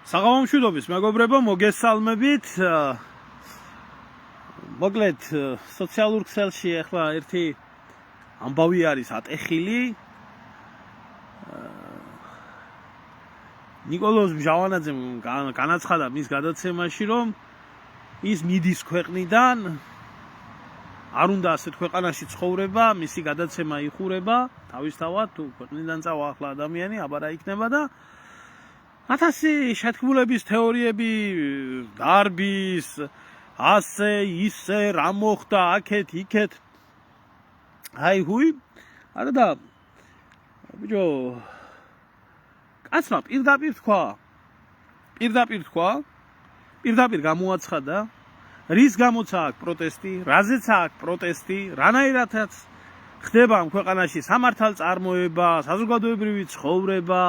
საღამომშვიდობის მეგობრებო, მოგესალმებით. მოკლედ, სოციალურ ქსელში ახლა ერთი ამბავი არის ატეხილი. ნიკოლოზ მჟავანაძემ განაცხადა მის გადაცემაში, რომ ის მიდის ქვეყნიდან, არ უნდა ასეთ ქვეყანაში ცხოვრება, მისი გადაცემა იხურება, თავისთავად თუ ქვეყნიდან წავა ახლა ადამიანი, აბარა იქნება და 1000 შეთქმულების თეორიები დარბის, ასე, ისე, რა მოხდა, აქეთ, იქეთ. აი ჰუი, არა და ბიჭო, კაცმა პირდაპირ გამოაცხადა, რის გამოც აქვს პროტესტი, რაზეც აქვს პროტესტი, რანაირადაც ხდება ამ ქვეყანაში სამართალწარმოება, საზოგადოებრივი ცხოვრება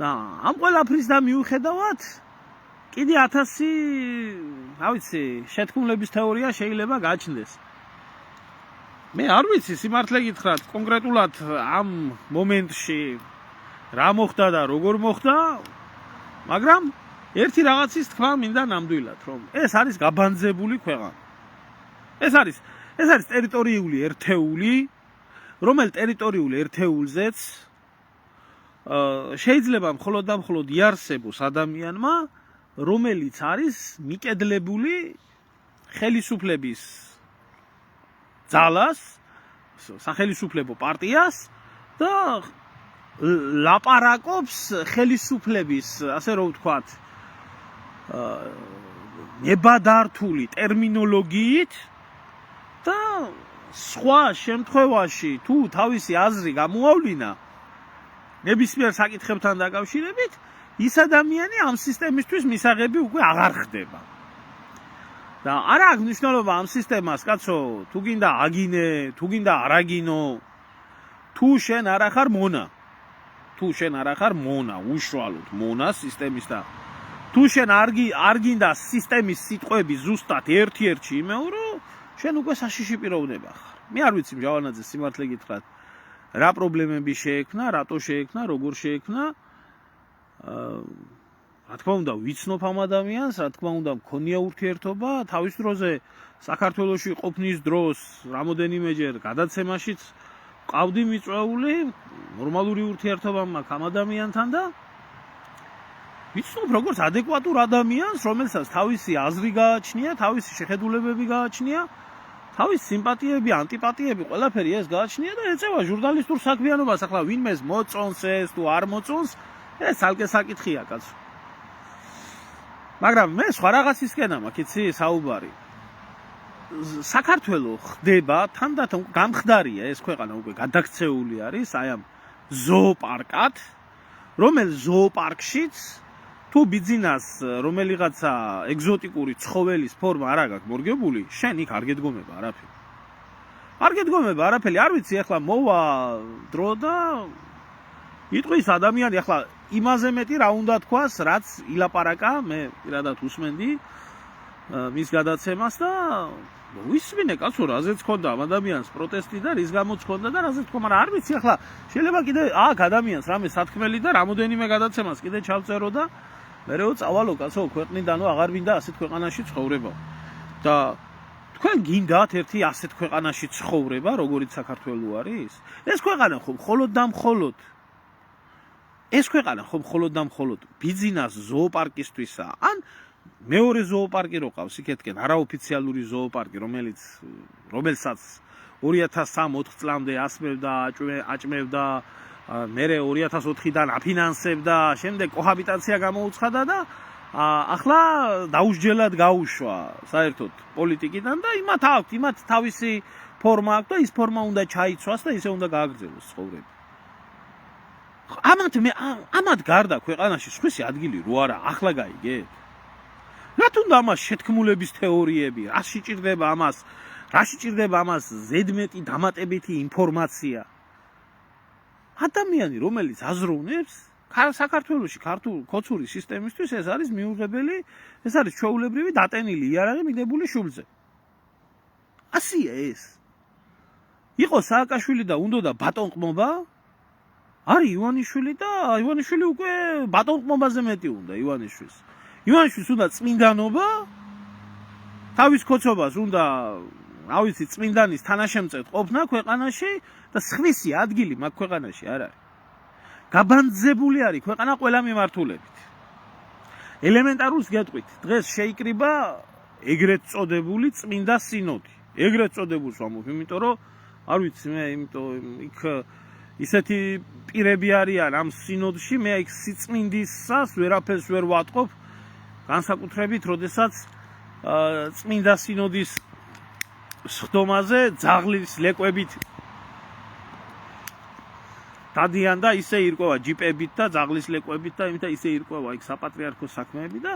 და ამ ყველაფრის და მიუხედავად კიდე 1000, რა ვიცი, შეთქმულების თეორია შეიძლება გაჩნდეს. მე არ ვიცი სიმართლე გითხრათ, კონკრეტულად ამ მომენტში რა მოხდა და როგორ მოხდა, მაგრამ ერთი რაღაცის თქვა მინდა ნამდვილად, რომ ეს არის გაბანძებული ქვეყანა. ეს არის ტერიტორიული ერთეული, რომელ ტერიტორიულ ერთეულზეც შეიძლება მხოლოდ და მხოლოდ იარსებოს ადამიანმა, რომელიც არის მიკედლებული ხელისუფლების ძალას, სახელისუფლებო პარტიას და ლაპარაკობს ხელისუფლების, ასე რომ ვთქვათ, ნებადართული ტერმინოლოგიით და სხვა შემთხვევაში თუ თავისი აზრი გამოავლინა ნებისმიერ საკითხებთან დაკავშირებით, ის ადამიანი ამ სისტემისთვის მისაღები უკვე აღარ ხდება. და არა აქვს მნიშვნელობა ამ სისტემას, კაცო, თუ გინდა აგინე, თუ გინდა არაგინო, თუ შენ არ ახარ მონა, უშუალოდ მონა სისტემის და თუ შენ არ გინდა სისტემის სიტყვები ზუსტად ერთ-ერთში იმეორო, შენ უკვე საშიში პიროვნება ხარ. მე არ ვიცი მჟავანაძე სიმართლე გითხრათ, რა პრობლემები შეექმნა, რატო შეექმნა, როგორ შეექმნა. რა თქმა უნდა, ვიცნობ ამ ადამიანს, რა თქმა უნდა, მქონია ურთიერთობა, თავის დროზე საქართველოში ყოფნის დროს რამოდენიმეჯერ გადაცემაშიც ყავდი მიწვეული, ნორმალური ურთიერთობა მაქვს ამ ადამიანთან და ვიცნობ როგორც ადეკვატურ ადამიანს, რომელსაც თავისი აზრი გააჩნია, თავისი შეხედულებები გააჩნია, თავის სიმპათიები, ანტიპათიები, ყველაფერი ეს გააჩნია და ეწევა ჟურნალისტურ საქმიანობას. ახლა ვინმეს მოწონს ეს თუ არ მოწონს, ეს ალკე საკითხია, კაცო. მაგრამ მე სხვა რაღაცისკენა მაქვს, იცი, საუბარი. საქართველო ხდება თანდათან გამხდარია ეს ქვეყანა უკვე გადაქცეული არის აი ამ ზოოპარკად, რომელ ზოოპარკშიც თუ ბიძინას რომელიღაცა ეგზოტიკური ცხოველის ფორმა არ აქვს მორგებული, შენ იქ არ გედგომება არაფერი. არ ვიცი, ახლა მოვა დრო და იტყვის ადამიანი, ახლა იმაზე მეტი რა უნდა თქვას, რაც ილაპარაკა, მე პირადად უსმენდი მის გადაცემას და ვისმინე, კაცო, რაზეც ხონდა ამ ადამიანს პროტესტი და რის გამოც ხონდა და რაზეც თქო, მაგრამ არ ვიცი, ახლა შეიძლება კიდე აქ ადამიანს რამე სათქმელი და რამოდენიმე გადაცემას კიდე ჩავწერო და მერეო წავალო, კაცო, ქვეყნიდანო აღარ მინდა ასეთ ქვეყანაში ცხოვრება. და თქვენ გინდათ ერთი ასეთ ქვეყანაში ცხოვრება, როგორიც საქართველო არის? ეს ქვეყანა ხომ მხოლოდ და მხოლოდ ბიძინას ზოოპარკისთვისაა. ან მეორე ზოოპარკი რო ყავს იქეთკენ, არაოფიციალური ზოოპარკი, რომელსაც 2003-4 წლამდე ასმევდა, აჭმევდა, მერე 2004-დან აფინანსებდა, შემდეგ კოჰაბიტაცია გამოუცხადა და ახლა დაუსჯელად გაუშვა საერთოდ პოლიტიკიდან და იმათ თავისი ფორმა აქვს და ის ფორმა უნდა ჩაიცვას და ისე უნდა გააგრძელოს ცხოვრება. ამათ გარდა ქვეყანაში სხვისი ადგილი რო არა, ახლა გაიგეთ? რა თუნდა ამას შეთქმულების თეორიები, რა შეჭირდება ამას ზედმეტი დამატებითი ინფორმაცია. ადამიანი, რომელიც აზროვნებს, საქართველოში ქართულ ქოცური სისტემისთვის ეს არის მიუღებელი, ეს არის ჩვეულებრივი დატენილი იარაღი მიდებული შუბლზე. ასია ეს. იყო სააკაშვილი და უნდოდა ბატონყმობა, არის ივანიშვილი და ივანიშვილი უკვე ბატონყმობაზე მეტი უნდა ივანიშვილს. ივანიშვილს უნდა წმინდანობა, თავის ქოცობას უნდა, რა ვიცი, წმინდანის თანაშემწედ ყოფნა ქვეყანაში და სხვისი ადგილი მაგ ქვეყანაში არ არის. გაბანძებული არის ქვეყანა ყველა მიმართულებით. ელემენტარულს გეტყვით, დღეს შეიკრიბა ეგრეთ წოდებული წმინდა სინოდი. ეგრეთ წოდებულს ვამბობ, იმიტომ რომ არ ვიცი მე, იმიტომ იქ ისეთი პირები არიან ამ სინოდში, მე იქ სიწმინდისას ვერაფერს ვერ ვატყობ, განსაკუთრებით, როდესაც წმინდა სინოდის სხდომაზე ძაღლის ლეკვებით დადიან და ისე ირკვევა ჯიპებით და ძაღლის ლეკვებით და იმით ისე ირკვევა იქ საპატრიარქოს საქმეები და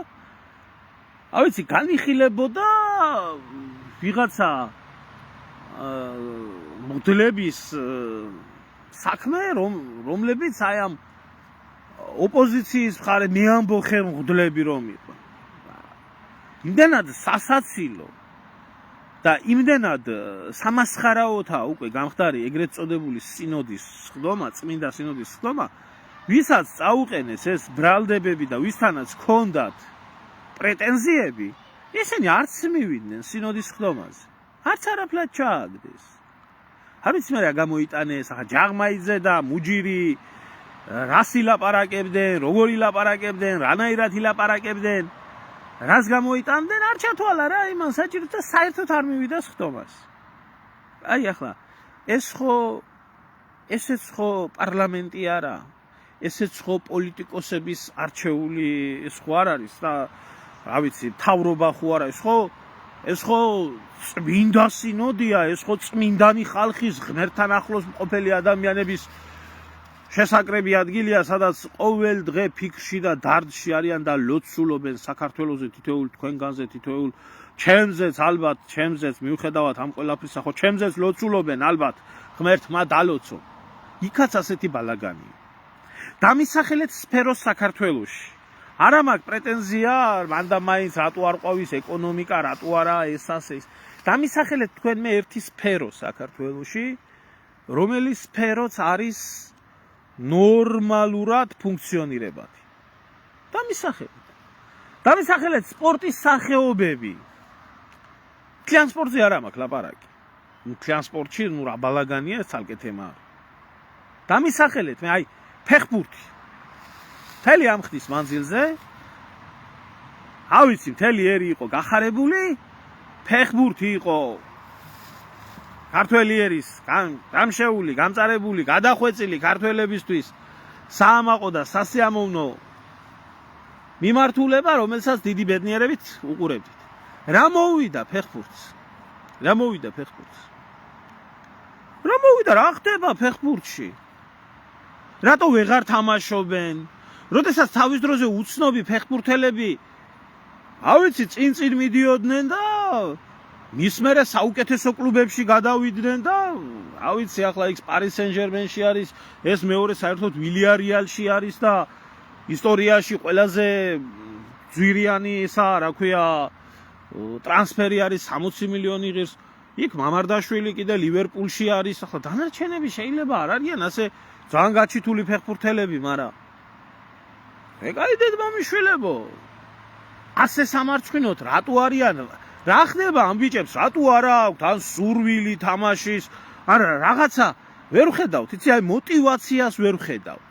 არ ვიცი, განიხილებოდა ვიღაცა მღვდლების საქმე, რომლებიც აი ამ ოპოზიციის მხარე მეამბოხე მღვდლები რომ იყო. იმდენად სასაცილო და იმდენად სამასხარაოთა უკვე გამხდარი ეგრეთ წოდებული სინოდის სხდომა, წმინდა სინოდის სხდომა, ვისაც წაუყენეს ეს ბრალდებები და ვისთანაც ჰქონდათ პრეტენზიები, ისინი არც მივიდნენ სინოდის სხდომაზე. არც არაფრად ჩააგდეს. არ ვიცი მე რა გამოიტანეს, ახლა ჯაღმაიძე და მუჯირი რას ილაპარაკებდნენ, როგორ ილაპარაკებდნენ, რანაირად ილაპარაკებდნენ, რას გამოიტანდნენ, არ ჩათვალა რა იმან საჭიროდ და საერთოდ არ მივიდა სხდომას. აი ახლა ესეც ხო პარლამენტი არა, ესეც ხო პოლიტიკოსების არჩეული ეს ხო არ არის და რა ვიცი, მთავრობა ხო არა, ეს ხო წმინდა სინოდია, ეს ხო წმინდანი ხალხის ღმერთთან ახლოს მყოფელი ადამიანების შესაკრები ადგილია, სადაც ყოველ დღე ფიქრში და დარდში არიან და ლოცულობენ საქართველოზე, თითოეულ თქვენგანზე, თითოეულ ჩემზეც, ალბათ ჩემზეც, მიუხედავად ამ ყველაფრისა, ხო ჩემზეც ლოცულობენ, ალბათ ღმერთმა დალოცო. იქაც ასეთი ბალაგანია. დამისახელეთ სფეროს საქართველოში. არა მაქვს პრეტენზია, მანდა მაინც რატო არ ყვავის ეკონომიკა, რატო არა ეს. დამისახელეთ თქვენ მე ერთი სფერო საქართველოში, რომელიც სფეროც არის ნორმალურად ფუნქციონირებადი. დამისახელეთ სპორტის სახეობები. მთლიან სპორტზე არ მაქვს ლაპარაკი. მთლიან სპორტში რა ბალაგანია ეს ცალკე თემა არის. დამისახელეთ მე აი ფეხბურთი. მთელი ამ ხნის მანძილზე, არ ვიცი, მთელი ერი იყო გახარებული, ფეხბურთი იყო ქართველი ერის გამშეული, გამწარებული, გადახვეწილი ქართველებისთვის საამაყო და სასიამოვნო მიმართულება, რომელსაც დიდი ბედნიერებით უყურებდით. რა მოვიდა ფეხბურთს? რა ხდება ფეხბურთში? რატო ვეღარ თამაშობენ? როდესაც თავის დროზე უცნობი ფეხბურთელები, არ ვიცი, წინ მიდიოდნენ და მის მერე საუკეთესო კლუბებში გადავიდნენ და რა ვიცი, ახლა იქ პარი სენ-ჟერმენში არის, ეს მეორე საერთოდ ვილიარეალში არის და ისტორიაში ყველაზე ძვირიანი ესა, რა ქვია, ტრანსფერი არის 60 მილიონი ღირს. იქ მამარდაშვილი კიდე ლივერპულში არის, ახლა დანარჩენები შეიძლება არ არიან ასე ძალიან გაჩითული ფეხბურთელები, მაგრამ ეგარი დედმამიშვილებო, ასე სამარცხვინოთ რატო არიან? რა ხდება ამ ბიჭებს? რატო არა აქვთ ან სურვილი თამაშის? არა, რაღაცა ვერ ვხედავთ, იცი, აი мотиваციას ვერ ვხედავთ.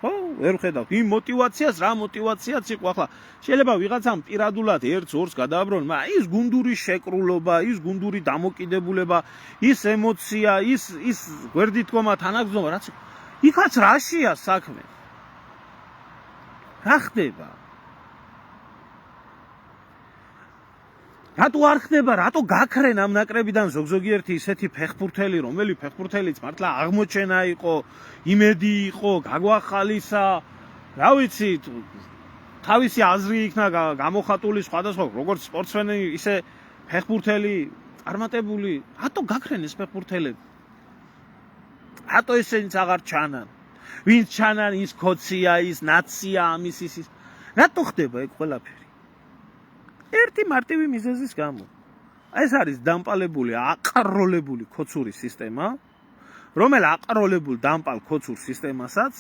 ხო, ვერ ვხედავთ იმ мотиваციას, რა мотиваციაც იყო. ახლა შეიძლება ვიღაცამ პირადულად 1-2-ს გადააბრუნოს, მაგრამ ის გუნდური შეკრულობა, ის გუნდური დამოკიდებულება, ის ემოცია, ის გვერდით დგომა, თანაგზნობა, რაც იქაც რაშია საქმე? რა ხდება? რატო არ ხდება? რატო გაქრენ ამ ნაკრებიდან ზოგიერთი ისეთი ფეხბურთელი, რომელი ფეხბურთელიც მართლა აღმოჩენა იყო, იმედი იყო, გაგვახალისა, რა ვიცი, თავისი აზრი იქნა გამოხატული სხვადასხვა, როგორც სპორტსმენი, ისე ფეხბურთელი წარმატებული. რატო გაქრენ ეს ფეხბურთელები? რატო ესენიც აღარ ჩანან? ვინც ჩანან, ის ქოცია, ის ნაცია, ამის ის. რატო ხდება ეგ ყველაფერი? ერთი მარტივი მიზეზის გამო. ეს არის დამპალებული, აყროლებული ქოცური სისტემა, რომელ აყროლებულ დამპალ ქოცურ სისტემასაც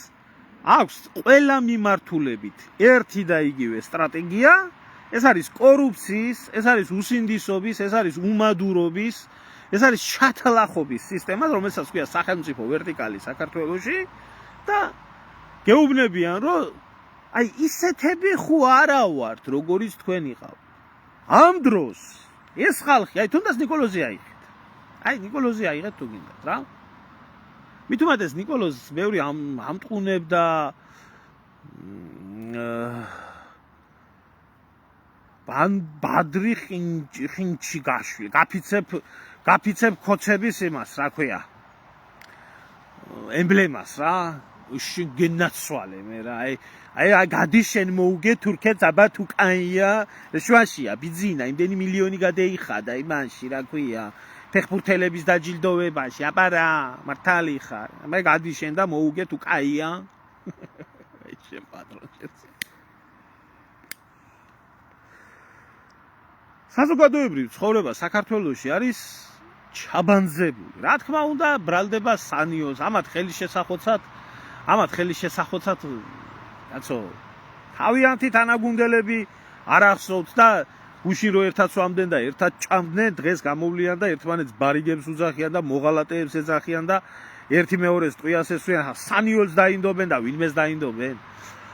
აქვს ყველა მიმართულებით ერთი და იგივე სტრატეგია, ეს არის კორუფციის, ეს არის უსინდისობის, ეს არის უმადურობის, ეს არის შათლახობის სისტემა, რომელსაც ქვია სახელმწიფო ვერტიკალი საქართველოში და გეუბნებიან, რომ აი ისეთები ხო არა ვართ, როგორიც თქვენ იყავ. ამ დროს ეს ხალხი, აი თუნდაც ნიკოლოზი აიღეთ. აი ნიკოლოზი აიღეთ თუ გინდათ რა. მით უმეტეს ნიკოლოზს ბევრი ამტყუნებდა ბადრი ხინჩი გაშვი, გაფიცებ ქოცების იმას, რა ქვია. ემბლემას რა, გენაცვალე მე რა, აი გადის შენ მოუგე თურქეთს აბა თუ კაია, შვაშია, ბიძინა, იმდენი მილიონი გადეიხადა იმანში, რა ქვია. ფეხბურთელების დაჯილდოვებაში, აბა რა, მართალი ხარ. მე გადის შენ და მოუგე თუ კაია. შენ პატრონს. საზოგადოებრივ ცხოვრება საქართველოში არის ჩაბანძებული. რა თქმა უნდა, ბრალდება სანიოს, ამათ ხელი შესახოცად, კაცო, თავიანთი თანაგუნდელები არ ახსოვთ და გუში რო ერთად სვამდნენ და ერთად ჭამდნენ, დღეს გამოვლიან და ერთმანეთს ბარიგებს უძახიან და მოღალატეებს ეძახიან და ერთი მეორეს ტყვიას ესვიან, სანიოლს დაინდობენ და ვინმეს დაინდობენ.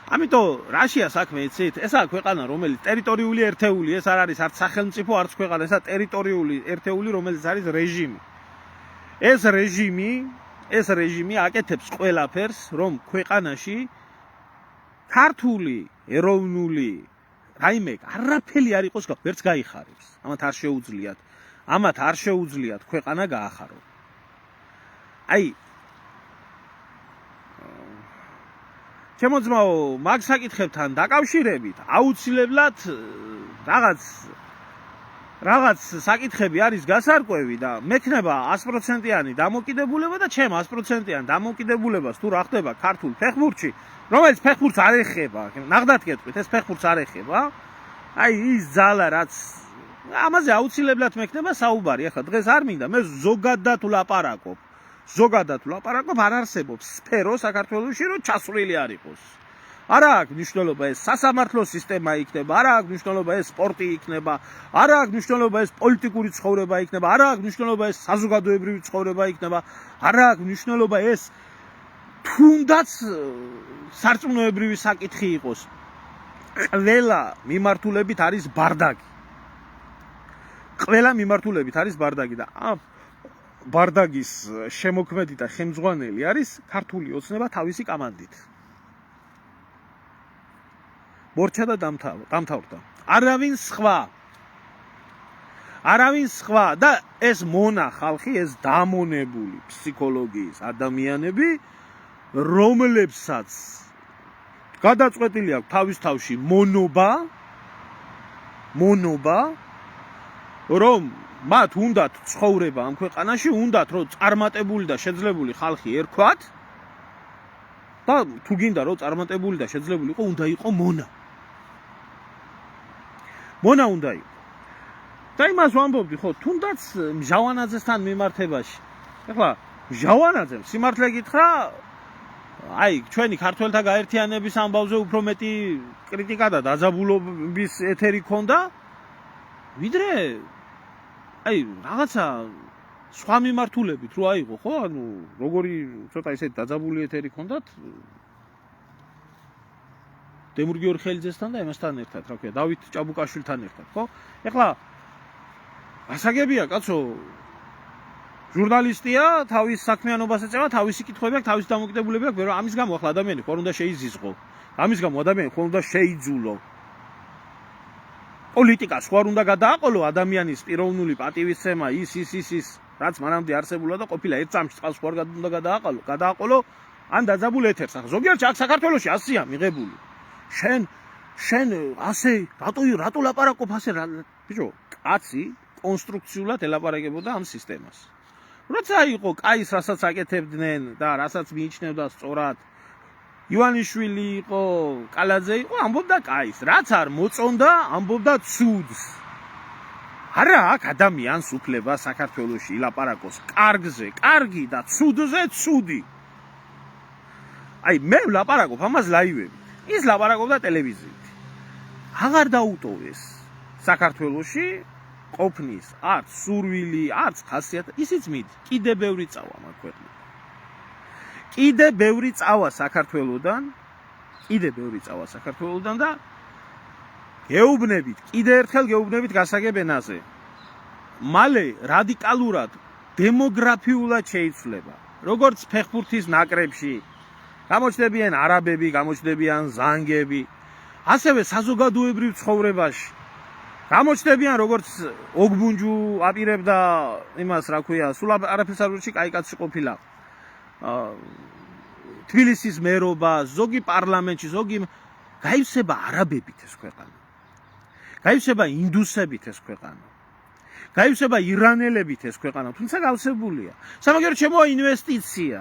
ამიტომ რაშია საქმე იცით? ესაა ქვეყანა, რომელიც ტერიტორიული ერთეული, ეს არ არის არც სახელმწიფო, არც ქვეყანა, ესაა ტერიტორიული ერთეული, რომელიც არის რეჟიმი. ეს რეჟიმი აკეთებს ყველაფერს, რომ ქვეყანაში ქართული, ეროვნული რაიმე არაფერი არ იყოს, ვერც გაიხარებს. ამათ არ შეუძლიათ ქვეყანა გაახარო. აი ჩემო ძმაო, მაგ საკითხებთან დაკავშირებით აუცილებლად რაღაც საკითხები არის გასარკვევი და მექნება 100%-იანი დამოკიდებულება და ჩემ 100%-იან დამოკიდებულებას თუ რა ხდება ქართულ ფეხბურთში, რომელიც ფეხბურთს არ ეხება, ნახდათ გეტყვით, ეს ფეხბურთს არ ეხება. აი ის ძალა რაც ამაზე აუცილებლად მექნება საუბარი. ახლა დღეს არ მინდა მე ზოგადად ვლაპარაკობ. არ არსებობს სფერო საქართველოში, რომ ჩასვლილი არ იყოს. არ აქვს მნიშვნელობა ეს სასამართლო სისტემა იქნება, არ აქვს მნიშვნელობა ეს სპორტი იქნება, არ აქვს მნიშვნელობა ეს პოლიტიკური ცხოვრება იქნება, არ აქვს მნიშვნელობა ეს საზოგადოებრივი ცხოვრება იქნება, არ აქვს მნიშვნელობა ეს თუნდაც სარწმუნოებრივი საკითხი იყოს. ყველა მიმართულებით არის ბარდაგი და ბარდაგის შემოქმედი და ხელმძღვანელი არის ქართული ოცნება თავისი კამანდით. მორჩა და დამთავრდა. არავინ სხვა და ეს მონა ხალხი, ეს დამონებული ფსიქოლოგიის ადამიანები, რომლებსაც გადაწყვეტილი აქვს თავის თავში მონობა, რომ მათ უნდათ ცხოვრება ამ ქვეყანაში, უნდათ რომ წარმატებული და შეძლებული ხალხი ერქვათ და თუ გინდა რომ წარმატებული და შეძლებული იყო, უნდა იყო მონა უნდა იყო. და იმას ვამბობდი, ხო, თუნდაც მჟავანაძესთან მიმართებაში. ეხლა მჟავანაძემ სიმართლე გითხრა, აი ჩვენი ქართველთა გაერთიანების ამბავზე უფრო მეტი კრიტიკა და დაძაბულობის ეთერი ქონდა, ვიდრე აი რაღაცა სხვა მიმართულებით რო აიღო, ხო? ანუ როგორი ცოტა ისეთი დაძაბული ეთერი ქონდათ დემურ გიორხელიძესთან და იმასთან ერთად, რა ქვია, დავით ჭაბუკაშვილთან ერთად, ხო? ეხლა ასაგებია, კაცო, ჟურნალისტია, თავის საქმიანობას ეწევა, თავისი კითხვები აქვს, თავისი დამოკიდებულება აქვს, მაგრამ ამის გამო ახლა ადამიანი ხო არ უნდა შეიზიზღო. ამის გამო ადამიანი ხო უნდა შეიძულო. პოლიტიკას ხო არ უნდა გადააყოლო ადამიანის პიროვნული პატივისცემა, ის, რაც მანამდე არსებულა და ყოფილა ერთ წამში წყალს ხო არ უნდა გადააყოლო, ან დაძაბულ ეთერს. ახლა ზოგიერთი აქ საქართველოში ასია მიღებული. შენ ასე რატო ლაპარაკობ ასე რა? ბიჭო, კაცი კონსტრუქციულად ელაპარაკებოდა ამ სისტემას. როცა იყო კაის რასაც აკეთებდნენ და რასაც მიიჩნევდა სწორად, ივანიშვილი იყო, კალაძე იყო, ამბობდა კაის. რაც არ მოწონდა, ამბობდა ცუდს. არა აქ ადამიანს უფლება საქართველოში ილაპარაკოს კარგზე, კარგი და ცუდზე ცუდი. აი მე ვლაპარაკობ ამას ლაივებით. ის ლაპარაკობდა ტელევიზიით. აღარ დაუტოვეს საქართველოში ყოფნის არც სურვილი, არც ხასიათი, ისიც მით, კიდე ბევრი წავა მაგ ქვეყნიდან. კიდე ბევრი წავა საქართველოდან და გეუბნებით, კიდე ერთხელ გეუბნებით გასაგებ ენაზე. მალე რადიკალურად დემოგრაფიულად შეიცვლება. როგორც ფეხბურთის ნაკრებში გამოჩნდებიან არაბები, გამოჩნდებიან ზანგები, ასევე საზოგადოებრივ ცხოვრებაში. გამოჩნდებიან როგორც ოგბუნჯუ აპირებდა იმას, რა ქვია, სულ არაფერს არ უჩი კაი კაცი ყოფილა. თბილისის მერობა, ზოგი პარლამენტში, ზოგი გაივსება არაბებით ეს ქვეყანა. გაივსება ინდუსებით ეს ქვეყანა. გაივსება ირანელებით ეს ქვეყანა, თუმცა გავსებულია. სამაგერო ჩემო ინვესტიცია.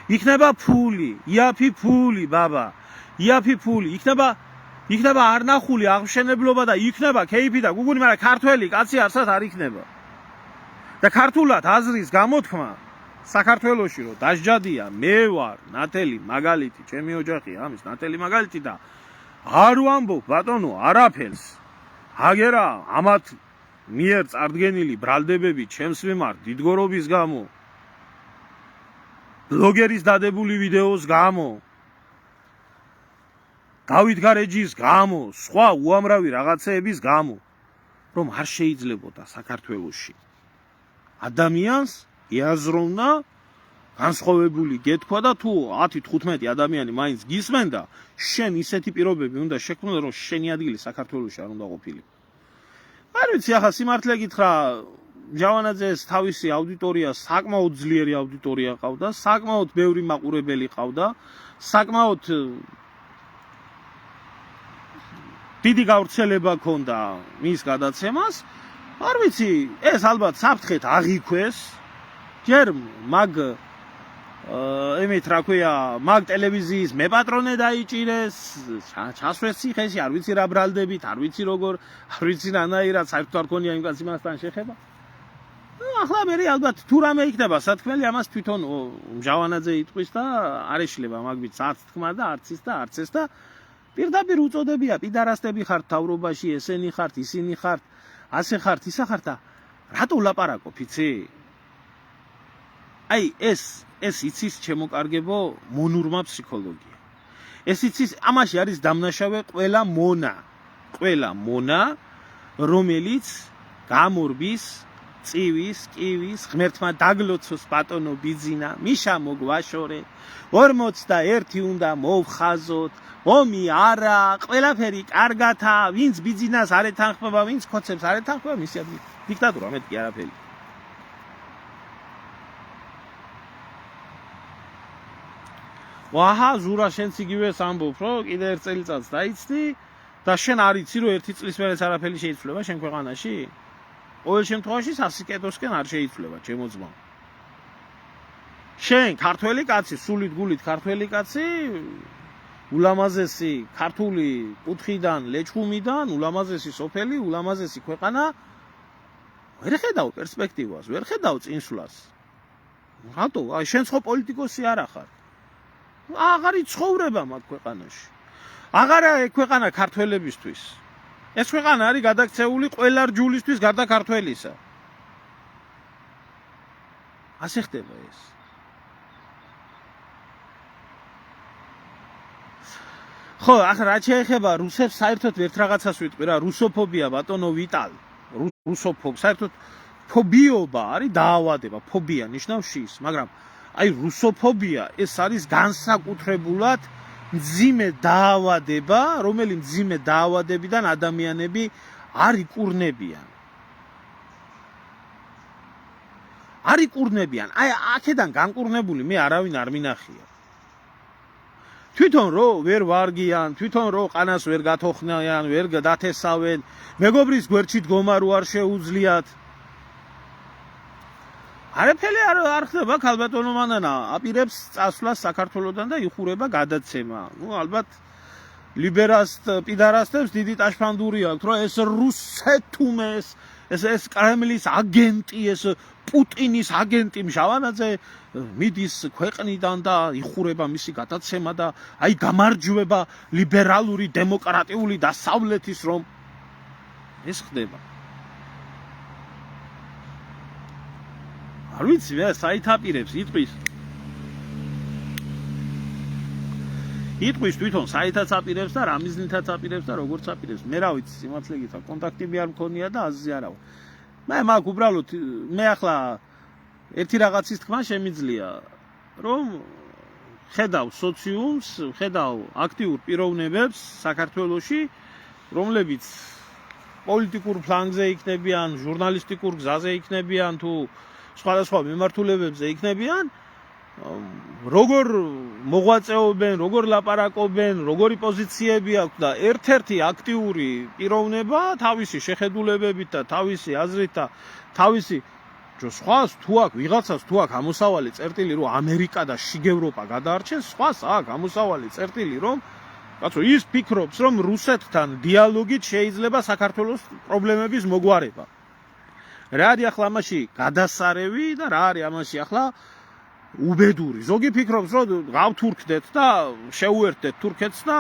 იქნება ფული, იაფი ფული, ბაბა. იაფი ფული, იქნება არნახული აღმშენებლობა და იქნება кейფი და გუგუნი, მაგრამ ქართველი კაცი არცად არ იქნება. და ქართულად აზრის გამოთქმა საქართველოში რომ დასჯადია, მე ვარ ნათელი მაგალითი, ჩემი ოჯახია ამის ნათელი მაგალითი და არ ვამბობ ბატონო არაფერს. აგერა ამათ მიერ წარდგენილი ბრალდებები ჩემს მიმართ დიდგორობის გამო, ბლოგერის დადებული ვიდეოს გამო, დავით გარეჯის გამო, სხვა უამრავი რაღაცეების გამო, რომ არ შეიძლებოდა საქართველოში ადამიანს იაზროვნა, განსხვავებული გეთქვა და თუ 10-15 ადამიანი მაინც გისმენდა, შენ ისეთი პირობები უნდა შექმნოდა, რომ შენი ადგილი საქართველოში არ უნდა ყოფილიყო. არ ვიცი, ახლა სიმართლე გითხრა, ჯავანაძეს თავისი აუდიტორია საკმაოდ ძლიერი აუდიტორია ყავდა, საკმაოდ ბევრი მაყურებელი ყავდა, საკმაოდ დიდი გავრცელება ჰქონდა მის გადაცემას. არ ვიცი, ეს ალბათ საფრთხეთ აღიქვეს. ჯერ მაგ ემეთ რა ქვია, მაგ ტელევიზიის მეპატრონე დაიჭირეს, ჩასვეს ციხეში, არ ვიცი რა ბრალდებით, არ ვიცი როგორ, არ ვიცი რანაირად, საერთოდ არ ქონია იმ კაცს იმასთან შეხება. ახლა მე ალბათ თუ რამე იქნება სათქმელი, ამას თვითონ მჟავანაძე იტყვის და არ ეშლება მაგბით არც თქმა და არც ის და არც ეს და პირდაპირ უწოდებია, პიდარასტები ხართ თავრობაში, ესენი ხართ, ისინი ხართ, ასე ხართ, ისა ხართ და რატო ვლაპარაკობ, იცი? აი ეს იცის ჩემოკარგებო მონურმა ფსიქოლოგია. ეს იცის, ამაში არის დამნაშავე ყველა მონა, რომელიც გამორბის, წივის, კივის, ღმერთმა დაგლოცოს ბატონო ბიძინა, მიშა მოგვაშორე, 41 უნდა მოვხაზოთ, ომი არა, ყველაფერი კარგათა, ვინც ბიძინას არ ეთანხმება, ვინც ხოცებს არ ეთანხმება, მისი ადგილი დიქტატურა, მეთქი არაფერი. ვაჰა, ზურა შენც იგივეს ამბობ, რომ კიდე ერთ წელიწადს დაიცდი და შენ არ იცი, რომ ერთი წლის მერეც არაფერი შეიცვლება შენ ქვეყანაში? ყოველ შემთხვევაში სასიკეთოსკენ არ შეიცვლება, ჩემო ძმა. შენ ქართველი კაცი, სულით გულით ქართველი კაცი, ულამაზესი ქართული კუთხიდან, ლეჩხუმიდან, ულამაზესი სოფელი, ულამაზესი ქვეყანა, ვერ ხედავ პერსპექტივას, ვერ ხედავ წინსვლას. რატო? აი შენ ხო პოლიტიკოსი არ ახარ. აღარ იცხოვრება მაგ ქვეყანაში. აღარა ეგ ქვეყანა ქართველებისთვის. ეს ქვეყანა არის გადაქცეული ყველა რჯულისთვის გარდა ქართველისა. ასე ხდება ეს. ხო, ახლა რა შეეხება რუსებს, საერთოდ ერთ რაღაცას ვიტყვი რა, რუსოფობია ბატონო ვიტალ. საერთოდ ფობიობა არის დაავადება, ფობია ნიშნავს შის, მაგრამ აი რუსოფობია ეს არის განსაკუთრებულად მძიმე დაავადება, რომელიც მძიმე დაავადებიდან ადამიანები არ იკურნებიან. აი აქედან განკურნებული მე არავინ არ მინახია. თვითონ რო ვერ ვარგიან, თვითონ რო ყანას ვერ გათოხნიან, ვერ დათესავენ, მეგობრის გვერდში დგომა რო არ შეუძლიათ. არაფერი არ ხდება, ქალბატონო მანანა აპირებს წასვლას საქართველოდან და იხურება გადაცემა. ალბათ ლიბერალ პიდარასტებს დიდი ტაშფანდური აქვს, რომ ეს რუსეთუმეს, ეს კრემლის აგენტი, ეს პუტინის აგენტი მჟავანაძე მიდის ქვეყნიდან და იხურება მისი გადაცემა და აი გამარჯვება ლიბერალური დემოკრატიული დასავლეთის რომ ეს ხდება. არ ვიცი, მე საითაპირებს იტყვის თვითონ საითაც აპირებს და რა მიზნითაც აპირებს და როგორც აპირებს. მე რა ვიცი, სიმართლე გითხრა, კონტაქტები არ მქონია და აზრი არა. მე მაგ უბრალოდ მე ახლა ერთი რაღაცის თქმა შემიძლია, რომ ხედავ სოციუმს, ხედავ აქტიურ პიროვნებებს საქართველოში, რომლებიც პოლიტიკურ ფლანგზე იქნებიან, ჟურნალისტიკურ გზაზე იქნებიან თუ სხვადასხვა მიმართულებებზე იქნებიან, როგორ მოღვაწეობენ, როგორ ლაპარაკობენ, როგორი პოზიციები აქვს და ერთ-ერთი აქტიური პიროვნება თავისი შეხედულებებით და თავისი აზრით და თავისი სხვას თუ აქვს ვიღაცას თუ აქვს ამოსავალი წერტილი რომ ამერიკა და შიგ-ევროპა გადაარჩენს, სხვას აქვს ამოსავალი წერტილი რომ კაცო ის ფიქრობს რომ რუსეთთან დიალოგით შეიძლება საქართველოს პრობლემების მოგვარება. რა არის ახლა ამაში გადასარევი და რა არის ამაში ახლა უბედური. ზოგი ფიქრობს რომ გავთურქდეთ და შეუერთდეთ თურქეთს და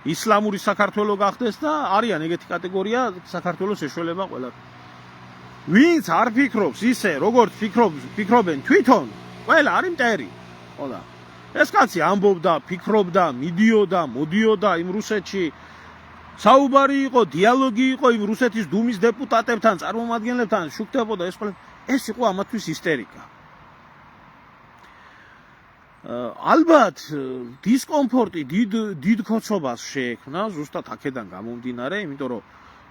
ისლამური საქართველო გახდეს და არიან ეგეთი კატეგორია საქართველოს ეშველება ყველა. ვინც არ ფიქრობს ისე როგორც ფიქრობენ თვითონ, ყველა არის მტერი. ხოდა ეს კაცი ამბობდა, ფიქრობდა, მიდიოდა, მოდიოდა იმ რუსეთში საუბარი იყო, დიალოგი იყო იმ რუსეთის დუმის დეპუტატებთან, წარმომადგენლებთან, შუქდებოდა ეს ყველა. ეს იყო ამათთვის ისტერიკა. ალბათ დისკომფორტი დიდ ქოცობას შეექმნა ზუსტად აქედან გამომდინარე, იმიტომ რომ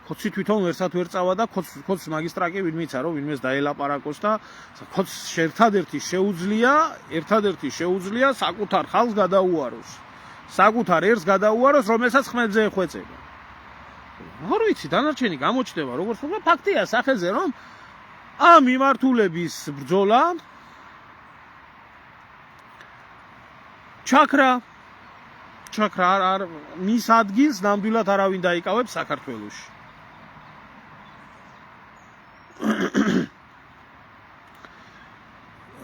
ქოცი თვითონ ვერსად ვერ წავა და ქოც მაგისტრაკი ვინმეცა რომ ვინმეს დაელაპარაკოს და ქოც ერთადერთი შეუძლია საკუთარ ხალხს გადაუაროს. საკუთარ ერს გადაუაროს, რომელსაც ხმელზე ეხვეწება. არ ვიცი, დანარჩენი გამოჩნდება როგორც უნდა, ფაქტია სახეზე რომ ამ მიმართულების ბრძოლა ჩაქრა არ მის ადგილს ნამდვილად არავინ დაიკავებს საქართველოში.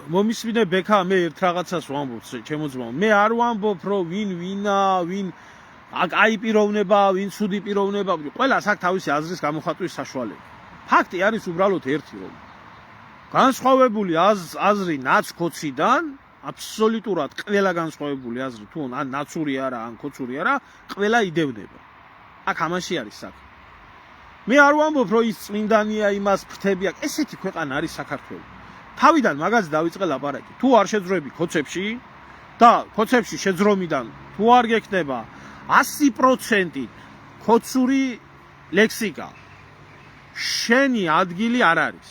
მომისმინე ბექა, მე ერთ რაღაცას ვამბობ ჩემო ძმაო. მე არ ვამბობ რომ ვინ აი პიროვნება, ვინ ცუდი პიროვნება, ყველას აქვს თავისი აზრის გამოხატვის საშუალება. ფაქტი არის უბრალოდ ერთი, რომ განსხვავებული აზრი ნაცქოციდან აბსოლუტურად ყველა განსხვავებული აზრი თუ ან ნაცური არა, ან ქოცური არა, ყველა იდევდება. აქ ამაში არის საქმე. მე არ ვამბობ რომ ის წმინდანია, იმას ფრთები აქვს. ესეთი ქვეყანა არის საქართველო. თავიდან მაგაზე დავიწყე ლაპარაკი. თუ არ შეძრები ქოცებში და ქოცებში შეძრომიდან თუ არ გექნება 100% ქოცური ლექსიკა, შენი ადგილი არ არის.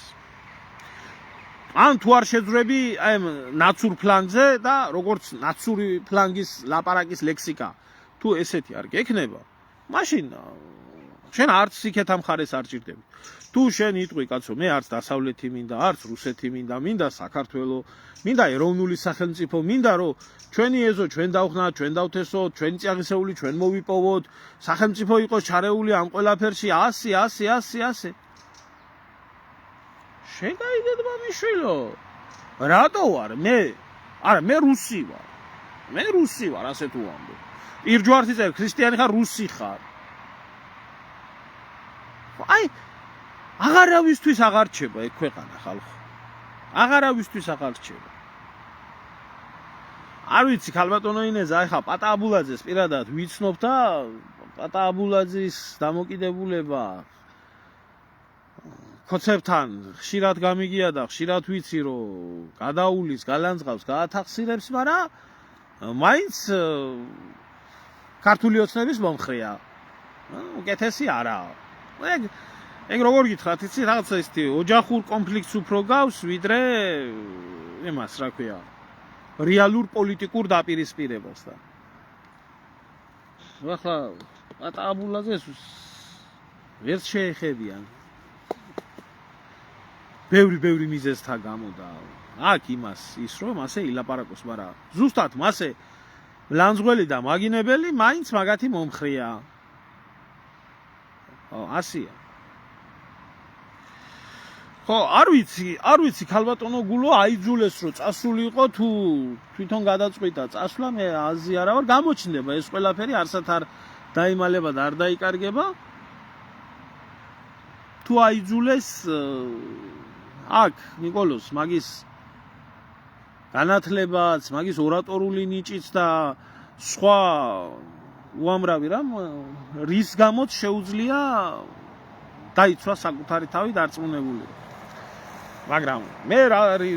ან თუ არ შეძრები აი ნაცურ ფლანგზე და როგორც ნაცური ფლანგის ლაპარაკის ლექსიკა, თუ ესეთი არ გექნება, მაშინ შენ არც იქეთ ამ ხარეს არ ჭირდები. თუ შენ იტყვი კაცო, მე არც დასავლეთი მინდა, არც რუსეთი მინდა საქართველო, მინდა ეროვნული სახელმწიფო, მინდა რომ ჩვენი ეზო ჩვენ დავხნათ, ჩვენ დავთესოთ, ჩვენი წიაღისეული ჩვენ მოვიპოვოთ, სახელმწიფო იყოს ჩარეული ამ ყველაფერში 100. შეგაიგეთ მამიშვილო. რატო ვარ? მე რუსი ვარ. ასე თუ ვამბობ. ირჯვართი წერ ქრისტიანი ხარ, რუსი ხარ. აი აღარავისთვის აღარ რჩება ეგ ქვეყანა ხალხო. აღარავისთვის აღარ რჩება. არ ვიცი ქალბატონო ინეზა, ახლა პატააბულაძეს პირადად ვიცნობ და პატააბულაძის დამოკიდებულება ქოცებთან ხშირად გამიგია და ხშირად ვიცი რომ გადაულის, გალანძღავს, გაათახსირებს, მაგრამ მაინც ქართული ოცნების მომხრეა. უკეთესი არაა. ეგ როგორ გითხრათ, იცი, რაღაცა ისეთი ოჯახურ კონფლიქტს უფრო გავს, ვიდრე იმას, რა ქვია, რეალურ პოლიტიკურ დაპირისპირებას და. ახლა პატააბულაძეს ვერც შეეხებიან. ბევრი მიზეზთა გამო და აქ იმას ის რომ ასე ილაპარაკოს, მაგრამ ზუსტად მასე ლანძღველი და მაგინებელი მაინც მაგათი მომხრეა. ასია. ხო, არ ვიცი ქალბატონო გულო აიძულეს რომ წასულიყო თუ თვითონ გადაწყვიტა წასვლა, მე აზი არა ვარ, გამოჩნდება ეს ყველაფერი არსად არ დაიმალება და არ დაიკარგება. თუ აიძულეს აქ ნიკოლოს მაგის განათლებაც, მაგის ორატორული ნიჭიც და სხვა უამრავი რამ რის გამოც შეუძლია დაიცვა საკუთარი თავი დარწმუნებული. მაგრამ მე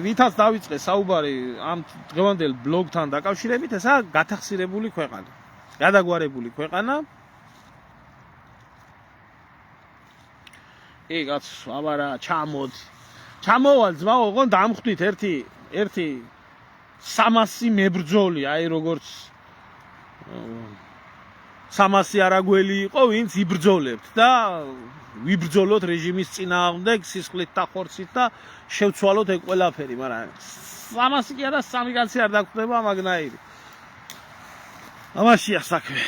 რითაც დავიწყე საუბარი ამ დღევანდელ ბლოგთან დაკავშირებით, ესაა გათახსირებული ქვეყანა, გადაგვარებული ქვეყანა. იგაც აბარა ჩამოვალ ძმაო, ოღონდ დამხვდით ერთი 300 მებრძოლი, აი როგორც 300 არაგველი იყო, ვინც იბრძოლებთ და ვიბრძოლოთ რეჟიმის წინააღმდეგ სისხლით და ხორცით და შევცვალოთ ეგ ყველაფერი, მაგრამ 300 კი არა, 3 კაცი არ დაგხვდება მაგნაირი. ამაშია საქმე.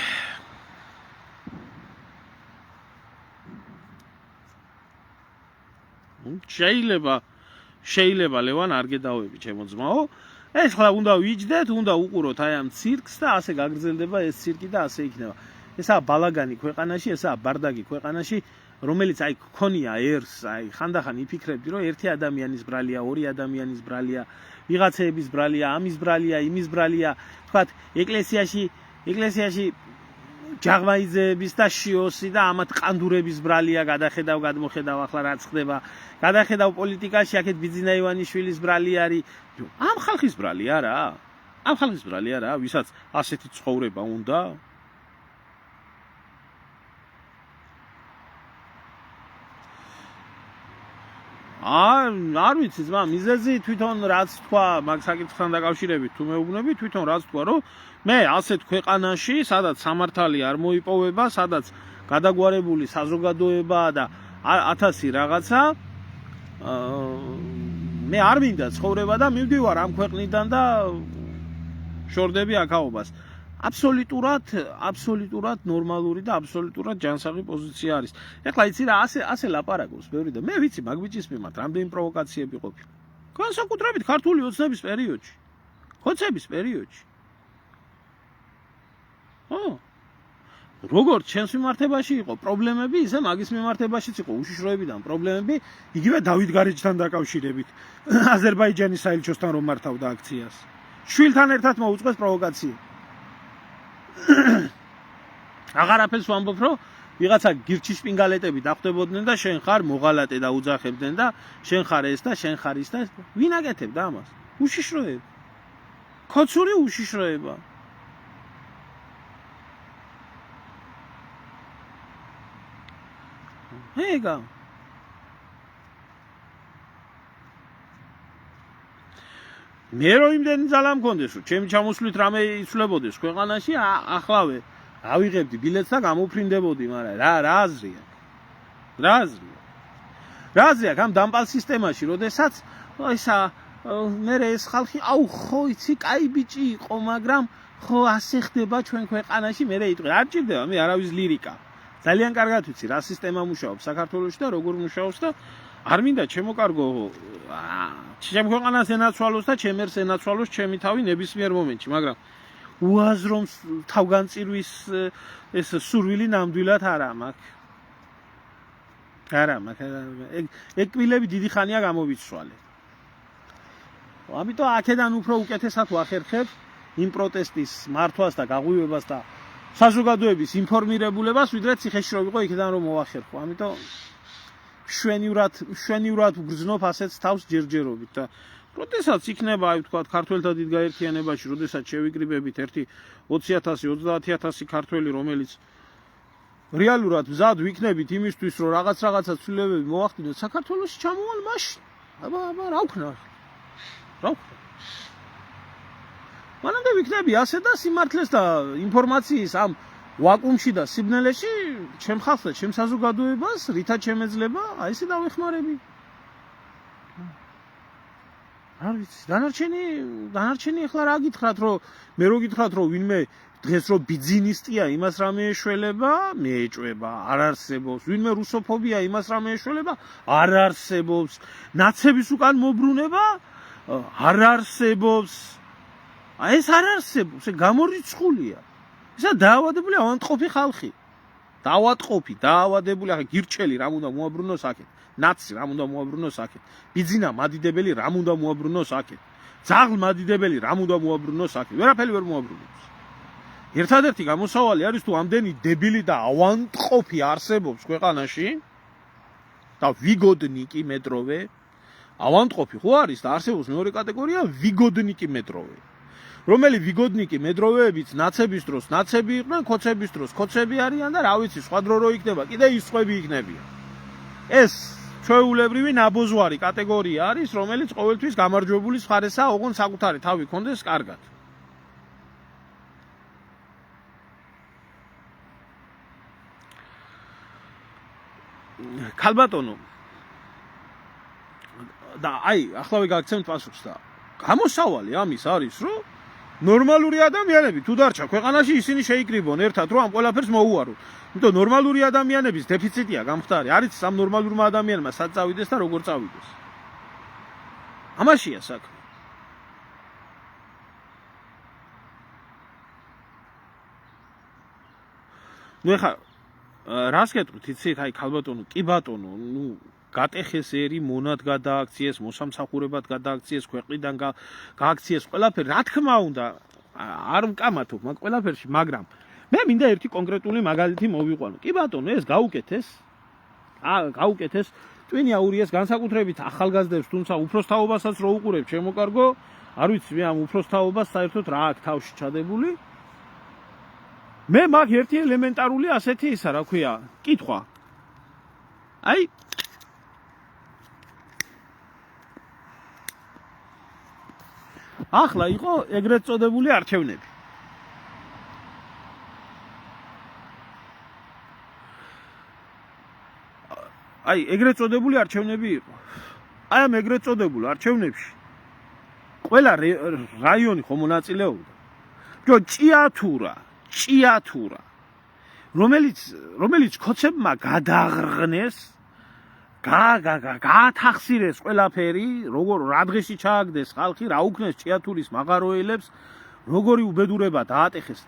შეიძლება ლევან არ გედავები ჩემო ძმაო. ეს ხლა უნდა ვიჯდეთ, უნდა უყუროთ აი ამ ცირკს და ასე გაგრძელდება ეს ცირკი და ასე იქნება. ესაა ბალაგანი ქვეყანაში, ესაა ბარდაგი ქვეყანაში, რომელიც აი გქონია ერს, აი ხანდახან იფიქრებდი რომ ერთი ადამიანის ბრალია, ორი ადამიანის ბრალია, ვიღაცების ბრალია, ამის ბრალია, იმის ბრალია, თქვათ ეკლესიაში ჯაღმაიძეების და შიოსი და ამათ ყანდურების ბრალია, გადახედავ ახლა რაც ხდება. გადახედავ პოლიტიკაში, აქეთ ბიძინა ივანიშვილის ბრალი არის. ამ ხალხის ბრალი არა, ვისაც ასეთი ცხოვრება უნდა. არ ვიცი ძმა, მიზეზი თვითონ რაც თქვა მაგ საკითხთან დაკავშირებით, თუ მეუბნები, თვითონ რაც თქვა, რომ მე ასეთ ქვეყანაში, სადაც სამართალი არ მოიპოვება, სადაც გადაგვარებული საზოგადოებაა და 1000 რაღაცა, მე არ მინდა ცხოვრება და მივდივარ ამ ქვეყნიდან და შორდები აქაობას. აბსოლუტურად ნორმალური და აბსოლუტურად ჯანსაღი პოზიცია არის. ეხლა იცი რა, ასე ლაპარაკობს ბევრი და მე ვიცი მაგ ბიჭის მიმართ რამდენი პროვოკაციები ყოფილა. განსაკუთრებით ქართული ოცნების პერიოდში. ხოცების პერიოდში. როგორც ჩემს მიმართებაში იყო პრობლემები, ისე მაგის მიმართებაშიც იყო უშიშროებიდან პრობლემები, იგივე დავით გარეჯთან დაკავშირებით. აზერბაიჯანის საელჩოსთან რომ მართავდა აქციას. შვილთან ერთად მოუწყეს პროვოკაცია. აღარაფერს ვამბობ, რომ ვიღაცა გირჩი შპინგალეტები დახვდებოდნენ და შენ ხარ მოღალატე და უძახებდნენ და შენ ხარ ეს და შენ ხარ ის და ვინ აკეთებდა ამას? უშიშროება. ქოცური უშიშროება. ეგა. მე რო იმდენი ძალა მქონდეს, რომ ჩემი ჩამოსვლით რამე იცვლებოდეს ქვეყანაში, ახლავე ავიღებდი ბილეთს და გამოფრინდებოდი, მაგრამ რა აზრია? რა აზრია ამ დამპალ სისტემაში, როდესაც ისა მე ეს ხალხი, ხო იცი, კაი ბიჭი იყო, მაგრამ ხო ასე ხდება ჩვენ ქვეყანაში, მე იტყვი, არ ჭირდება, მე არავის ლირიკა. ძალიან კარგად ვიცი რა სისტემა მუშაობს საქართველოში და როგორ მუშაობს და არ მინდა ჩემო კარგო ჩემ ქვეყანას ენაცვალოს და ჩემ ერს ენაცვალოს ჩემი თავი ნებისმიერ მომენტში, მაგრამ უაზრო თავგანწირვის ეს სურვილი ნამდვილად არა მაქვს. ეგ კბილები დიდი ხანია გამოვიცვალე. ამიტომ აქედან უფრო უკეთესად ვახერხებ იმ პროტესტის მართვას და გაღვივებას და საზოგადოების ინფორმირებულებას, ვიდრე ციხეში რო ვიყო იქიდან რომ მოვახერხო. ამიტომ შვენივრად ვგრძნობ ასეთ თავს ჯერჯერობით და როდესაც იქნება, აი ვთქვათ, ქართველთა დიდ გაერთიანებაში, როდესაც შევიკრიბებით ერთი 20,000, 30,000 ქართველი, რომელიც რეალურად მზად ვიქნებით იმისთვის, რომ რაღაცა ცვლილებები მოახდინოთ საქართველოში, ჩამოვალ მაშინ. აბა, რა ვქნა? მანამდე ვიქნები ასე და სიმართლეს და ინფორმაციის ამ ვაკუუმში და სიბნელეში ჩემ ხალხს და ჩემ საზოგადოებას რითაც შემეძლება, აი ესე დავეხმარები. არ ვიცი, დანარჩენი ახლა რა გითხრათ, რომ მე რო გითხრათ, რომ ვინმე დღეს რომ ბიზნესტია იმას რა მეეშველება, მეეჭვება, არ არსებობს. ვინმე რუსოფობია იმას რა მეეშველება, არ არსებობს. ნაცების უკან მობრუნება, არ არსებობს. ეს არ არსებობს, ეს გამორიცხულია. ისა დაავადებული ავადმყოფი ხალხი. დაავადებული, ახლა გირჩელი რამ უნდა მოაბრუნოს აქეთ. ნაცი რამ უნდა მოაბრუნოს აქეთ. ბიზნა მადიდებელი რამ უნდა მოაბრუნოს აქეთ. ძაღლ მადიდებელი რამ უნდა მოაბრუნოს აქეთ. ვერაფერი ვერ მოაბრუნოს. ერთადერთი გამოსავალი არის თუ ამდენი დებილი და ავადმყოფი არსებობს ქვეყანაში და ვიგოდნიკი მეტროვე ავადმყოფი ხო არის და არსებობს მეორე კატეგორია ვიგოდნიკი მეტროვე რომელი ვიგოდნიკი მეტროვეებიც ნაცების დროს ნაცები იყვნენ ქოცების დროს ქოცები არიან და რა ვიცი სხვა დრო რო იქნება კიდე ის სხვები იქნებიან ეს ჩვეულებრივი ნაბოზვარი კატეგორია არის რომელიც ყოველთვის გამარჯვებული მხარესაა ოღონდ საკუთარი თავი ქონდეს კარგად ქალბატონო და აი ახლავე გაგცემთ პასუხს და გამოსავალი ამის არის რომ ნორმალური ადამიანები თუ დარჩა ქვეყანაში ისინი შეიკრიბონ ერთად რომ ამ ყველაფერს მოუაროთ იმიტომ ნორმალური ადამიანების დეფიციტია გამხდარი არის სამ ნორმალურმა ადამიანმა სად წავიდეს და როგორ წავიდეს ამაშია საქმე ნუ ეხა რას გეტყვით იცით აი ქალბატონო კი ბატონო ნუ გატეხეს ერი მონად გადააქციეს მოსამსახურებად გადააქციეს ქვეყნიდან გააქციეს ყველაფერი რა თქმა უნდა არ ვკამათობ მაგ ყველაფერში მაგრამ მე მინდა ერთი კონკრეტული მაგალითი მოვიყვანო კი ბატონო ეს გაუკეთეს ტვინი აურიეს განსაკუთრებით ახალგაზრდებს თუმცა უფროსთაობასაც რო უყურებ ჩემო კარგო არ ვიცი მე ამ უფროსთაობას საერთოდ რა აქვს თავში ჩადებული მე მაგ ერთი ელემენტარული ასეთი ისა რა ქვია კითხვა აი ახლა იყო ეგრეთ წოდებული არჩევნები აი ეგრეთ წოდებული არჩევნები იყო აი ამ ეგრეთ წოდებულ არჩევნებში ყველა რაიონი ხო მონაწილეობდა ჯო ჭიათურა რომელიც ქოცებმა გადაღრღნეს გაათახსირეს ყველაფერი როგორ რა დღეში ჩააგდეს ხალხი რა უქნეს ჭიათურის მაღაროელებს როგორი უბედურება დაატეხეს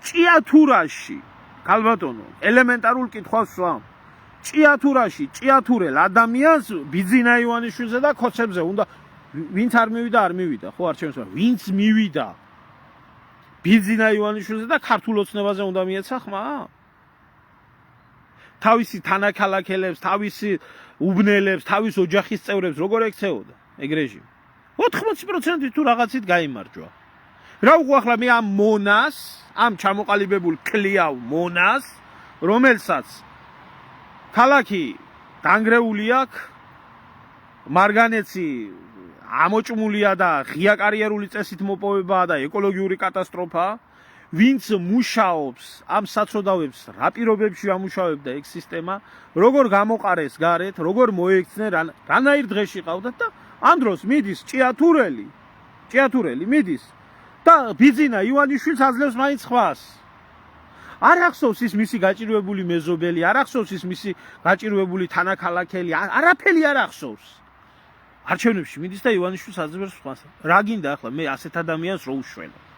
ჭიათურაში ქალბატონო ელემენტარულ კითხვას ვსვამ ჭიათურაში ჭიათურელ ადამიანს ბიძინა ივანიშვილზე და ქოცებზე უნდა ვინც არ მივიდა ხო არჩევნებში ვინც მივიდა ბიძინა ივანიშვილზე და ქართულ ოცნებაზე უნდა მიეცა ხმა თავისი თანაქალაქელებს, თავისი უბნელებს, თავის ოჯახის წევრებს როგორ ექცეოდა ეგ რეჟიმი 80% თუ რაღაცით გაიმარჯვა რა უყო ახლა მე ამ მონას ამ ჩამოყალიბებულ კლიავ მონას რომელსაც ქალაქი დანგრეული აქვს მარგანეცი ამოჭმულია და ღია კარიერული წესით მოპოვებაა და ეკოლოგიური კატასტროფაა ვინც მუშაობს ამ საცოდავებს რა პირობებში ამუშავებდა ეგ სისტემა როგორ გამოყარეს გარეთ როგორ მოექცნენ რანაირ დღეში ყავდათ და ამ დროს მიდის ჭიათურელი მიდის და ბიძინა ივანიშვილს აძლევს მაინც ხვას არ ახსოვს ის მისი გაჭირვებული მეზობელი არ ახსოვს ის მისი გაჭირვებული თანაქალაქელი არაფერი არ ახსოვს არჩევნებში მიდის და ივანიშვილს აძლევს ხვას რა გინდა ახლა მე ასეთ ადამიანს რო უშველო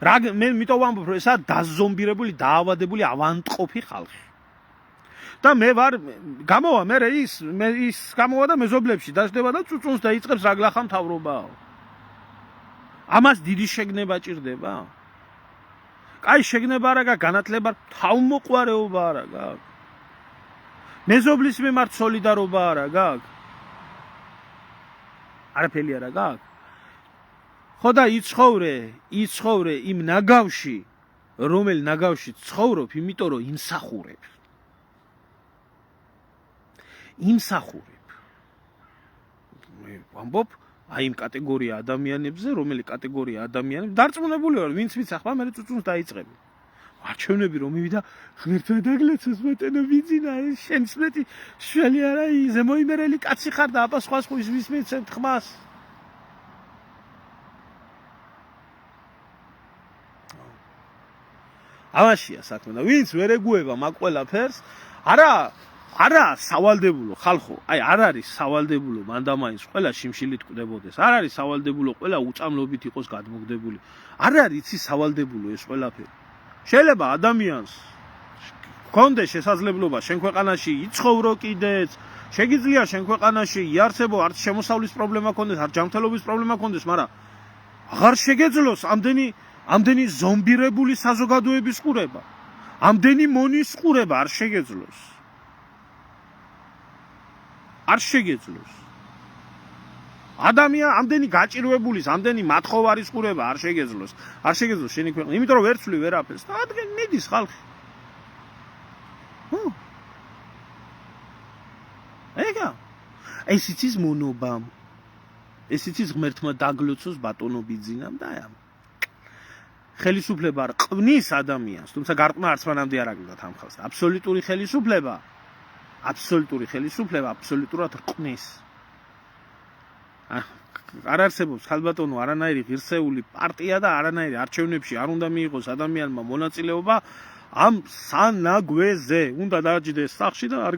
მე მიტოვ ვამბობ რომ ესაა დაზომბირებული დაავადებული ავადმყოფი ხალხი და მე ვარ გამოვა მე ის გამოვა და მეზობლებში დაждდება და წუწუნს დაიწყებს რაგლახა მთავრობაო ამას დიდი შეგნება ჭირდება კაი შეგნება არა გაქვს განათლება თავმოყვარეობა არა გაქვს მეზობლის მიმართ სოლიდარობა არა გაქვს არაფერი არა გაქვს ხო და იცხოვრე იმ ნაგავში რომელ ნაგავში ცხოვრობ იმიტომ რომ იმსახურებ მე ვამბობ აი იმ კატეგორია ადამიანებზე რომელი კატეგორია ადამიანები დარწმუნებული ვარ ვინც ახლა მე წუწუნს დაიწყები არჩევნები რომ მივიდა ღმერთმა დაგლეცოს ბატონო ბიძინა შენ სმეტი შველი არა იზე მოიმერელი კაცი ხარ და აბა სხვა ის მიცემ ხმას ამაშია საქმე და ვინც ვერ ეგუება მაგ ყველაფერს, არა სავალდებულო ხალხო, აი არ არის სავალდებულო მანდამაინც ყველა შიმშილით კვდებოდეს, არ არის სავალდებულო ყველა უწამლობით იყოს გადმოგდებული, არ არის იცი სავალდებულო ეს ყველაფერი. შეიძლება ადამიანს გქონდეს შესაძლებლობა შენ ქვეყანაში იცხოვრო კიდეც, შეგიძლია შენ ქვეყანაში იარსებო, არც შემოსავლის პრობლემა გქონდეს, არც ჯანმრთელობის პრობლემა გქონდეს, მაგრამ აღარ შეგეძლოს ამდენი ზომბირებული საზოგადოების ყურება, ამდენი მონის ყურება არ შეგეძლოს. არ შეგეძლოს. ამდენი გაჭირვებულის, ამდენი მათხოვარის ყურება არ შეგეძლოს. არ შეგეძლოს შენი ქვეყნა, იმიტომ რომ ვერ ცვლი ვერაფერს. და ადგენ მიდის ხალხი. ეგა. ეს იცის მონობამ. ეს იცის ღმერთმა დაგლოცოს ბატონო ბიძინამ და აი ხელისუფლება არ ყვნის ადამიანს, თუმცა გარყმა არც მანამდე არ აგდათ ამ ხალხს. აბსოლუტური ხელისუფლება აბსოლუტურად ყვნის. არ არსებობს ხალბატონო არანაირი ღირსეული პარტია და არანაირი არჩევნებში არ უნდა მიიღოს ადამიანმა მონაწილეობა ამ სანაგვეზე. უნდა დააჯდეს სახში და არ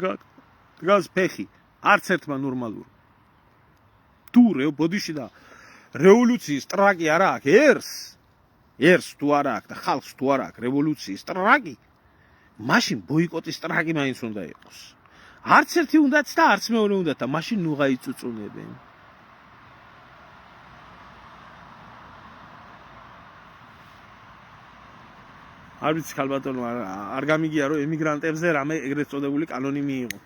დგას ფეხი. არც ერთმა ნორმალურ. თუ ბოდიში და რევოლუციის ტრაკი არა აქვს, ერს თუ არა აქვს და ხალხს თუ არა აქვს რევოლუციის ტრაკი, მაშინ ბოიკოტის ტრაკი მაინც უნდა იყოს. არც ერთი უნდაც და არც მეორე უნდათ და მაშინ ნუღა იწუწუნებენ. არ ვიცი ხალბატონო არ გამიგია რომ ემიგრანტებზე რამე ეგრეთ წოდებული კანონი მიიღო.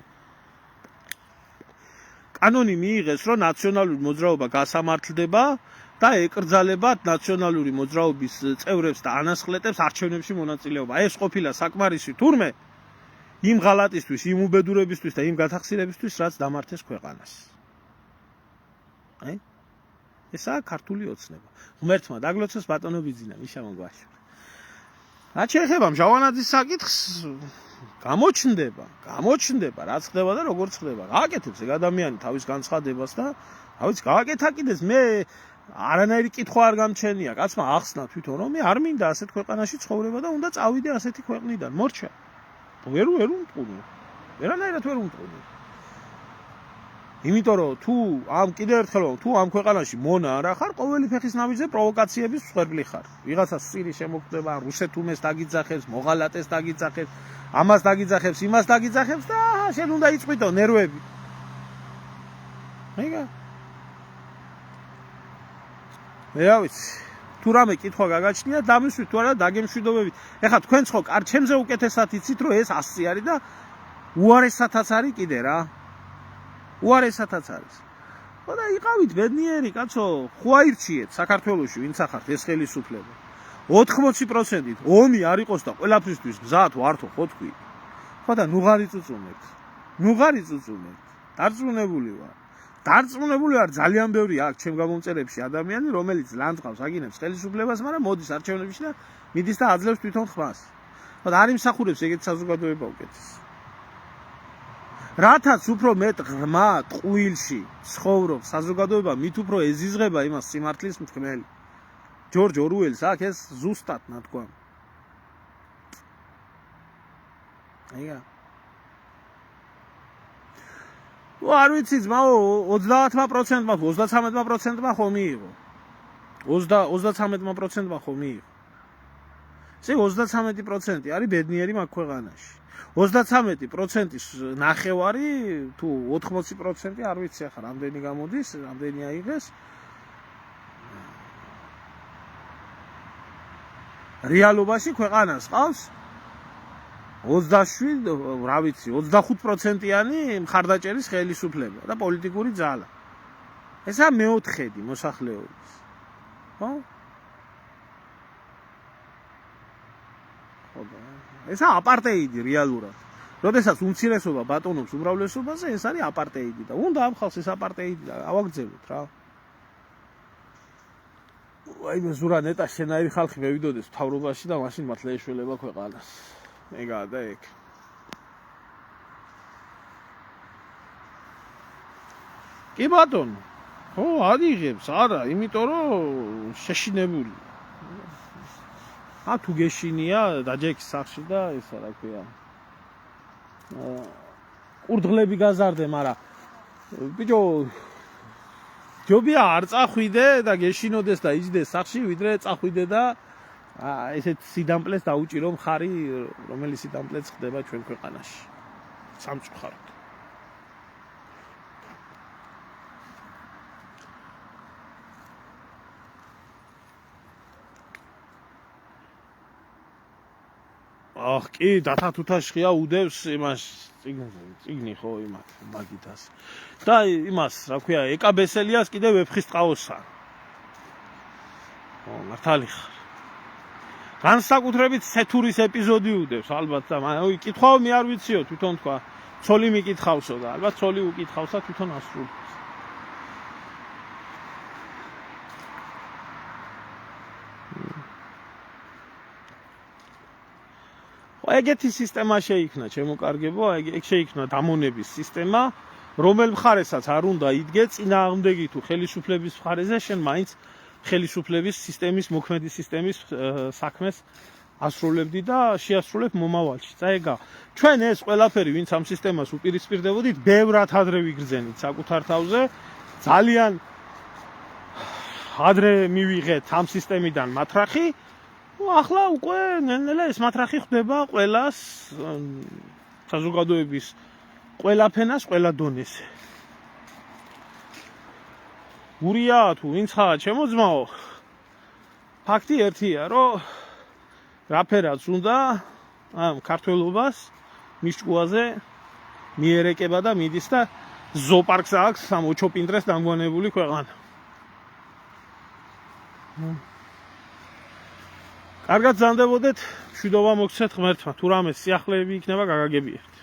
კანონი მიიღეს რომ ნაციონალური მოძრაობა გასამართლდება და ეკრძალებათ ნაციონალური მოძრაობის წევრებს და ანასხლეტებს არჩევნებში მონაწილეობა. ეს ყოფილა საკმარისი თურმე იმ ღალატისთვის, იმ უბედურებისთვის და იმ გათახსირებისთვის, რაც დამართეს ქვეყანას. ესაა ქართული ოცნება. ღმერთმა დაგლოცოს ბატონო ბიძინა, მიშამო გვაში. რაც შეეხება მჟავანაძის საკითხს, გამოჩნდება, რაც ხდება და როგორ ხდება. გააკეთებს ეგ ადამიანი თავის განცხადებას და გააკეთა კიდეს მე არანაირი კითხვა არ გამჩენია. კაცმა ახსნა თვითონ რომ მე არ მინდა ასეთ ქვეყანაში ცხოვრება და უნდა წავიდე ასეთი ქვეყნიდან. მორჩა. ვერ უმტყუნო. ვერანაირად ვერ უმტყუნო. იმიტომ რომ კიდევ ერთხელ თუ ამ ქვეყანაში მონა არ ხარ, ყოველი ფეხის ნაბიჯზე პროვოკაციების მსხვერპლი ხარ. ვიღაცას სირი შემოგვდება, რუსეთუმეს დაგიძახებს, მოღალატეს დაგიძახებს, ამას დაგიძახებს, იმას დაგიძახებს და შენ უნდა იწვიდო ნერვები. ეგა. რა ვიცი. თუ რამე კითხვა გაგაჩნიათ, დამისვით თუ არა დაგემშვიდობებით. ეხლა თქვენც ხო ჩემზე უკეთესად იცით რომ ეს 100 არის და უარესათაც არის კიდე რა. უარესათაც არის. ხო და იყავით ბედნიერი კაცო, ხო აირჩიეთ საქართველოში ვინც ახართ ეს ხელისუფლება. 80%-ით ომი არ იყოს და ყველაფრისთვის გზად ვართო ხო თქვი. ხო და ნუღარი წუწუნებთ. დარწმუნებული ვარ ძალიან ბევრი აქვს ჩემ გამომწერებში ადამიანი, რომელიც ლანძღავს აგინებს ხელისუფლებას, მაგრამ მოდის არჩევნებში და მიდის და აძლევს თვითონ ხმას. ხო და არ იმსახურებს ეგეთ საზოგადოება უკეთეს. რათაც უფრო მეტ ღრმა ტყუილში ცხოვრობს საზოგადოება, მით უფრო ეზიზღება იმას სიმართლის მთქმელი. ჯორჯ ორუელს აქვს ეს ზუსტად ნათქვამი. ეგა. არ ვიცი ძმაო, 30%-მა, 33%-მა ხო მიიღო. 33%-მა ხო მიიღო. ესე 33% არის ბედნიერი მაგ ქვეყანაში. 33%-ის ნახევარი თუ 80% არ ვიცი ახლა რამდენი გამოდის, რამდენი აიღეს. რეალობაში ქვეყანას ყავს 25%-იანი მხარდაჭერის ხელისუფლება და პოლიტიკური ძალა. ესაა მეოთხედი მოსახლეობის. ხო? ესაა აპარტეიდი რეალურად. როდესაც უმცირესობა ბატონობს უმრავლესობაზე, ეს არის აპარტეიდი და უნდა ამ ხალხს ეს აპარტეიდი ავაგრძელოთ რა. აი მე ზურა ნეტა შენაირი ხალხი მევიდოდეს მთავრობაში და მაშინ მათ შეეშველება ქვეყანას. ეგაა და ეგ. კი ბატონო. ხო, ადიღებს, არა, იმიტომ რომ შეშინებული. თუ გეშინია დაჯექს სახში და ისა რა ქვია. ყურდღლები გაზარდე, მაგრამ ბიჭო ჯობია არ წახვიდე და გეშინოდეს და იჯდეს სახში, ვიდრე წახვიდე და ესეთ სიდამპლეს დაუჭირო მხარი, რომელიც სიდამპლეც ხდება ჩვენ ქვეყანაში. სამწუხაროდ. კი, დათა თუთაშხია უდევს იმას წიგნი ხო იმათ მაგითას. და იმას, რა ქვია, ეკაბესელიას კიდე ვეფხისტყაოსა. მართალი ხარ. განსაკუთრებით სეთურის ეპიზოდი უდევს ალბათ და კითხავ მე არ ვიციო თვითონ თქვა ცოლი მიკითხავსო და ალბათ ცოლი უკითხავსა თვითონ ასრულებს. ეგეთი სისტემა შეიქმნა, ჩემო კარგებო, ეგ შეიქმნა დამონების სისტემა, რომელ მხარესაც არ უნდა იდგე წინააღმდეგი თუ ხელისუფლების მხარეზე, შენ მაინც ხელისუფლების სისტემის, მოქმედი სისტემის საქმეს ასრულებდი და შეასრულებ მომავალში. წაეგა, ჩვენ ეს ყველაფერი, ვინც ამ სისტემას უპირისპირდებოდით, ბევრად ადრე ვიგრძენით საკუთარ თავზე, ძალიან ადრე მივიღეთ ამ სისტემიდან მატრახი. ახლა უკვე ნელ-ნელა ეს მატრახი ხდება ყველას საზოგადოების ყველა ფენას, ყველა დონეზე. გურია თუ ვინცაა ჩემო ძმაო, ფაქტი ერთია, რომ რაფერაც უნდა ამ ქართველობას მიშკუაზე მიერეკება და მიდის და ზოპარკს აქვს ამ ოჩოპინდრეს დამგვანებული ქვეყანა. კარგად ზანდებოდეთ, მშვიდობა მოგცეთ ღმერთმა, თუ რამე სიახლეები იქნება გაგაგებიათ.